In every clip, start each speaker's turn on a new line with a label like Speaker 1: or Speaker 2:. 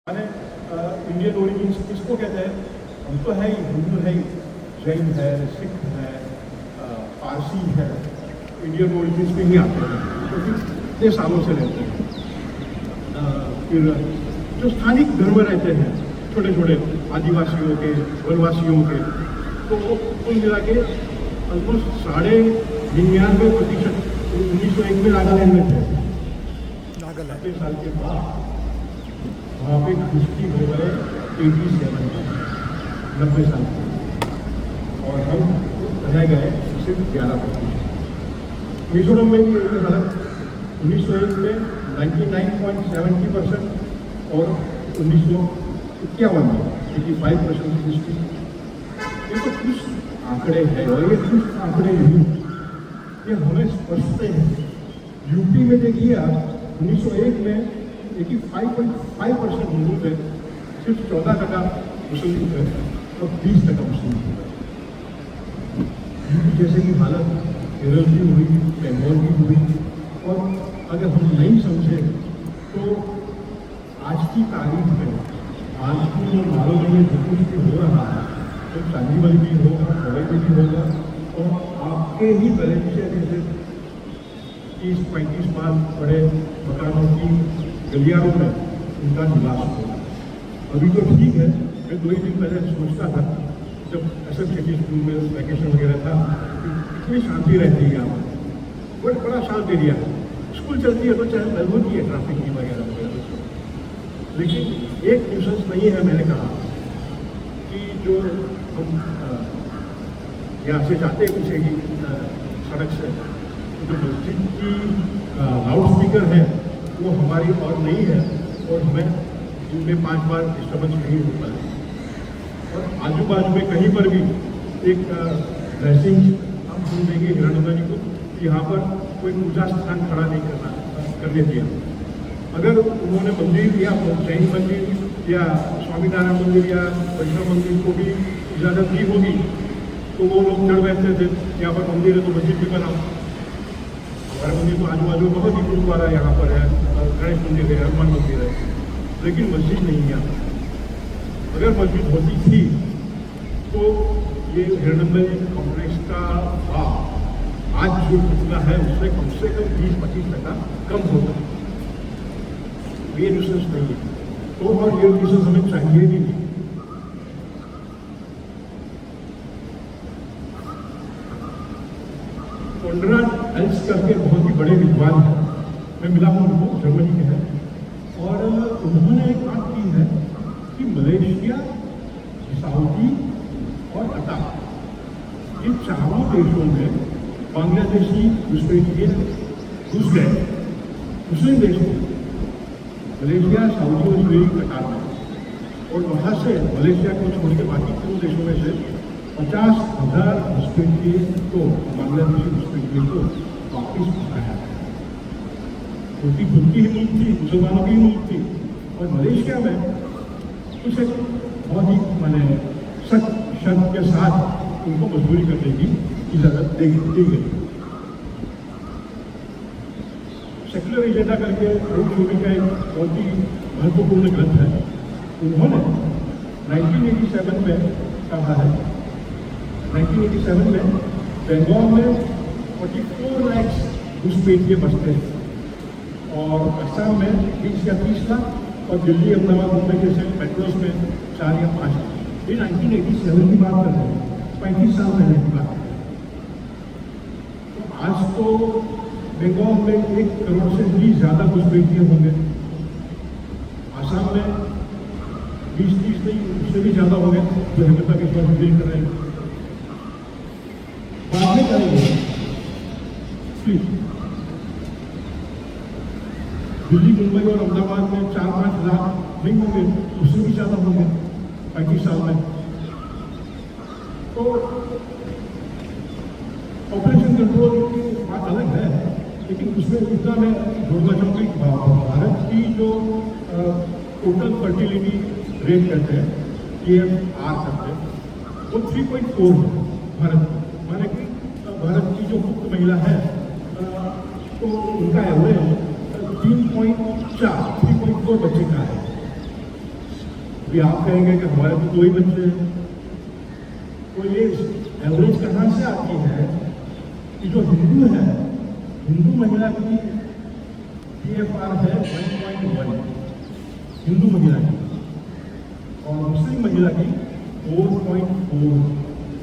Speaker 1: माने Indian origin किसको कहते हैं? हम तो है ही, हिंदू है ही, जैन है, सिख है, पारसी है, इंडियन ओरिजिन पे ही आते हैं, तो फिर इतने सालों से रहते हैं। फिर जो स्थानिक धर्म रहते हैं छोटे छोटे आदिवासियों के, वनवासियों के, तो कुल मिला के ऑलमोस्ट 99.5% 1901 में नागालैंड में थे। 30 साल के बाद वहाँ पे कुश्ती हो गए 87 90 साल के, और हम रह गए सिर्फ 11%। मिजोरम में भी यही हालत 1901 में 99.70% और 1951 में 85% कुश्ती। ये तो कुछ आंकड़े हैं और ये कुछ आंकड़े नहीं, ये हमें स्पष्टते हैं। यूपी में देखिए आप 1901 में 85.5% हिंदू थे, सिर्फ 14% मुस्लिम थे और 20% मुस्लिम थे। यूपी जैसे की हालत केरल की हुई, बंगाल की हुई, और अगर हम नहीं समझे तो आज की तारीख में आज की मालूम में जो कुछ भी हो रहा है, तो चांदीवली भी होगा, मुंबई में भी होगा, और आपके ही गले से 30-35 माल बड़े मकानों की गलियारों में उनका निवास होगा। अभी तो ठीक है, मैं 2 ही दिन पहले सोचता था जब SF स्कूल में वैकेशन वगैरह था, इतनी शांति रहती है यहाँ पर, बड़ा शांत एरिया है। स्कूल चलती है तो चाहे बंद होती है ट्रैफिक की वगैरह वगैरह, लेकिन एक न्यूसेंस नहीं है। मैंने कहा कि जो हम यहाँ से जाते हैं पीछे की सड़क से, जो मस्जिद की लाउड स्पीकर है वो हमारी और नहीं है, और हमें दिन में 5 बार डिस्टर्बेंस नहीं होता है। और आजू बाजू में कहीं पर भी एक ब्लेसिंग हम सुन देंगे हिरणनंदा जी को, यहाँ पर कोई पूजा स्थान खड़ा नहीं करने दिया। अगर उन्होंने मंदिर या जैन मंदिर या स्वामीनारायण मंदिर या वैष्णव मंदिर को भी इजाज़त दी होगी तो वो लोग चढ़ बैठते थे, यहाँ पर मंदिर है तो मस्जिद भी बनाओ। हमारे मंदिर तो आजू बाजू बहुत ही गुरुद्वारा यहाँ पर है, गणेश मंदिर है, हनुमान मंदिर है, लेकिन मस्जिद नहीं है। अगर मस्जिद होती थी तो ये हिरणनंदा कॉम्प्लेक्स का भाव आज जो कितना है उससे कम 20-25% कम होता। ये न्यूसेंस नहीं है तो, और ये न्यूसेंस हमें चाहिए भी नहीं। कॉन्राड एल्स करके बहुत ही बड़े विद्वान हैं, मैं मिला हूँ उनको, जर्मनी के हैं, और उन्होंने एक बात की है कि मलेशिया, सऊदी और कतार, इन चारों देशों में बांग्लादेशी घुसपैठिए घुस गए, मुस्लिम देश में, मलेशिया, सऊदी और यूएई, कतार में, और वहाँ से मलेशिया को छोड़ के बाकी 3 देशों में से 50,000 घुसपैठिए को, बांग्लादेशी घुसपैठिए को वापिस पकाया। उनकी खुद की ही मुल्क थी, मुसलमानों की ही मुल्क थी, और मलेशिया में उसे बहुत ही माने सख्त शर्त के साथ उनको मजदूरी करने की इजाज़त दी गई। सेक्युलर एजेंडा करके रूपी का एक बहुत ही महत्वपूर्ण ग्रंथ है। उन्होंने 1987 में कहा है, 1987 में बंगाल में 44 लाख घुसपैठिए बसते हैं, और असम में 20 या 30 लाख, और दिल्ली, अहमदाबाद, मुंबई जैसे मेट्रोज में 4 या 5 लाख। ये 1987 की बात कर रहे हैं, 35 साल पहले की बात है। तो आज तो बंगाल में 1 करोड़ से भी ज़्यादा घुसपैठिए होंगे, आसाम में 20-30 नहीं, उससे भी ज़्यादा होंगे, जो हेमंता विश्वास डील कर रहे हैं। बाद में करेंगे प्लीज। दिल्ली, मुंबई और अहमदाबाद में 4-5 लाख नहीं होंगे, उससे भी ज़्यादा होंगे 35 साल में। तो ऑपरेशन कंट्रोल की बात अलग है, लेकिन उसमें इतना मैं जोड़ना चाहूँगा कि भारत की जो टोटल फर्टिलिटी रेट करते हैं, AFR करते हैं, वो 3.4 है भारत में। माने कि भारत की जो मुक्त महिला है तो उनका एवरेज 3.4 बच्चे का है। अभी आप कहेंगे कि हमारे तो 2 ही बच्चे हैं, तो ये एवरेज कहाँ से आती है कि जो हिंदू है, हिंदू महिला की PFR है 1.1 हिंदू महिला की, और मुस्लिम महिला की 4.4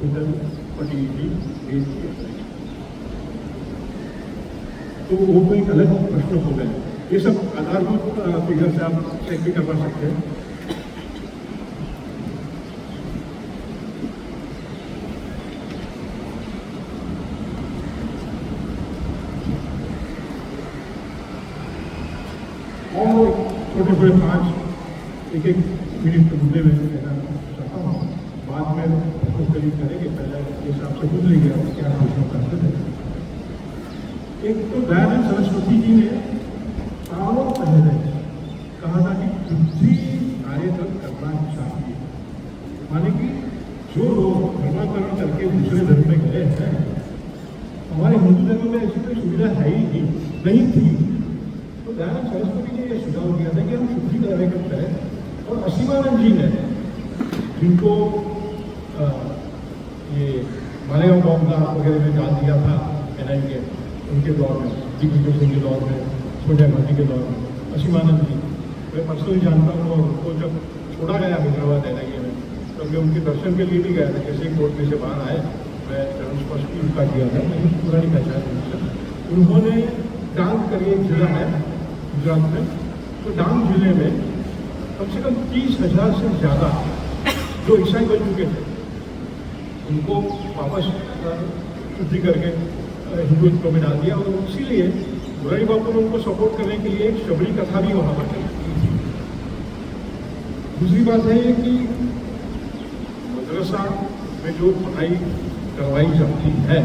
Speaker 1: टोटल फर्टिलिटी रेट की। तो वो कोई अलग प्रश्न हो गए। ये सब आधारभूत फिगर से आप चेक भी करवा सकते हैं। और छोटे छोटे 5 एक मिनट के मुद्दे में कहना चाहता हूँ, बाद में करीब करेंगे, पहले इस हिसाब से पूछ लेंगे क्या पूछना चाहते थे। एक तो दयानंद सरस्वती जी ने सालों पहले कहा था कि बुद्धि कार्य करना चाहिए, माने कि जो लोग धर्मांतरण करके दूसरे धर्म में गए हैं, हमारे हिंदू धर्म में ऐसी कोई सुविधा है ही नहीं थी, तो दयानंद सरस्वती जी ने सुझाव दिया था कि हम शुद्धिकरण करें। और असीमानंद जी ने, जिनको ये मालेगांव बॉम्ब वगैरह में डाल दिया था NI के, उनके दौर में, दिग्विजय सिंह के दौर में, सोनिया गांधी के दौर में, असीमानंद जी मैं पर्सनली जानता हूँ, और उनको जब छोड़ा गया हैदराबाद NIA में, तो मैं उनके दर्शन के लिए भी गया था। जैसे कोर्ट में से बाहर आए, मैं चरण स्पर्श भी उनका किया था, मैंने पूरा नहीं पहचान उनसे। उन्होंने डांग करके एक जिला है गुजरात में, तो डांग जिले में कम से कम 30,000 से ज़्यादा जो ईसाई बन चुके थे, उनको वापस शुद्धि करके हिंदुत्व में डाल दिया। और इसीलिए मुरारी बापू ने उनको सपोर्ट करने के लिए एक शबरी कथा भी वहाँ पर चली। दूसरी बात है ये कि मदरसा में जो पढ़ाई करवाई जाती है,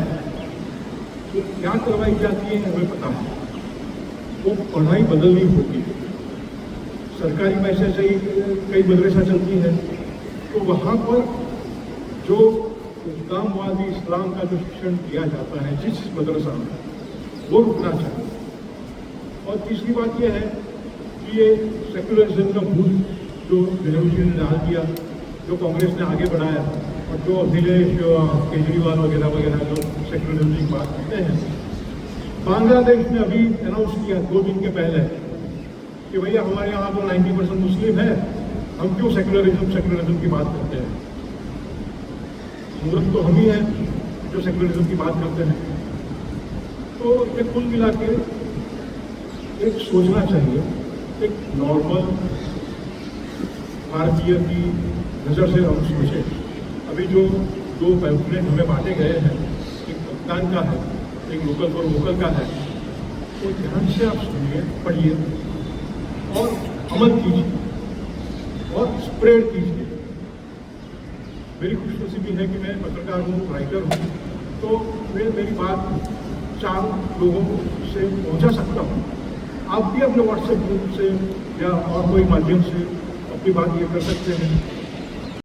Speaker 1: तो क्या करवाई जाती है हमें पता है, वो पढ़ाई बदलनी होती है। सरकारी पैसे से ही कई मदरसा चलती है, तो वहाँ पर जो इस्लामवादी इस्लाम का जो शिक्षण दिया जाता है जिस मदरसा में, वो रुकना चाहिए। और तीसरी बात यह है कि ये सेक्युलरिज्म का भूत जो नेहरू जी ने डाल दिया, जो कांग्रेस ने आगे बढ़ाया, और जो अखिलेश केजरीवाल वगैरह वगैरह जो सेक्युलरिज्म की बात करते हैं, बांग्लादेश ने अभी अनाउंस किया 2 दिन के पहले कि भैया हमारे यहाँ तो 90% मुस्लिम है, हम क्यों सेक्युलरिज्म की बात करते हैं। सूरत तो हम ही हैं जो सेक्युलरिज्म की बात करते हैं। तो ये कुल मिला के एक सोचना चाहिए, एक नॉर्मल भारतीय की नज़र से हम सोचें। अभी जो 2 पैम्फलेट हमें बांटे गए हैं, एक मतदान का है, एक लोकल फॉर वोकल का है, तो ध्यान से आप सुनिए, पढ़िए और अमल कीजिए और स्प्रेड कीजिए। मेरी खुशनसीबी है कि मैं पत्रकार हूँ, राइटर हूँ, तो मैं मेरी बात 4 लोगों से पहुँचा सकता हूँ। आप भी अपने व्हाट्सएप ग्रुप से या और कोई माध्यम से अपनी बात ये कर सकते हैं।